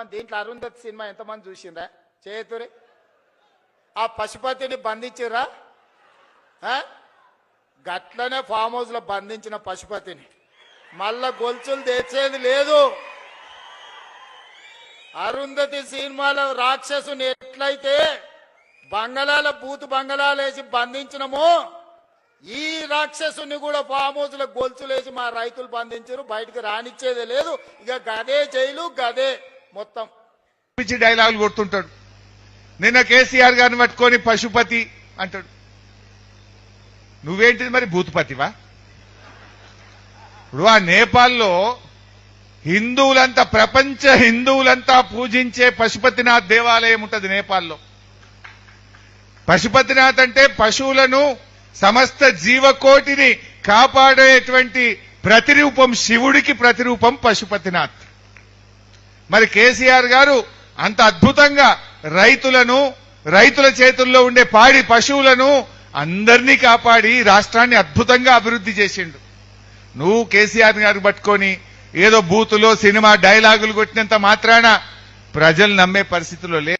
ఎంతమంది దీంట్లో అరుంధతి సినిమా ఎంతమంది చూసిండ్రా చేతురి ఆ పశుపతిని బంధించిరా గట్లనే ఫామ్ హౌస్ లో బంధించిన పశుపతిని మళ్ళా గొలుసులు తెచ్చేది లేదు. అరుంధతి సినిమాలో రాక్షసుని ఎట్లయితే బంగళాల బూతు బంగళాలేసి బంధించినమో ఈ రాక్షసుని కూడా ఫామ్ హౌస్ లో గొలుసులేసి మా రైతులు బంధించారు. బయటకు రానిచ్చేదే లేదు. ఇక గదే జైలు గదే మొత్తం పిచ్చి డైలాగులు కొడుతుంటాడు. నిన్న కేసీఆర్ గారిని పట్టుకొని పశుపతి అంటాడు. నువ్వేంటిది మరి భూతపతివా? ఇప్పుడు ఆ నేపాల్లో హిందువులంతా ప్రపంచ హిందువులంతా పూజించే పశుపతినాథ్ దేవాలయం ఉంటుంది నేపాల్లో. పశుపతినాథ్ అంటే పశువులను సమస్త జీవకోటిని కాపాడేటువంటి ప్రతిరూపం, శివుడికి ప్రతిరూపం పశుపతినాథ్. మరి కేసీఆర్ గారు అంత అద్భుతంగా రైతుల చేతుల్లో ఉండే పాడి పశువులను అందరినీ కాపాడి రాష్ట్రాన్ని అద్భుతంగా అభివృద్ధి చేసిండు. నువ్వు కేసీఆర్ గారు పట్టుకొని ఏదో బూతులో సినిమా డైలాగులు కొట్టినంత మాత్రాన ప్రజలు నమ్మే పరిస్థితిలో లేదు.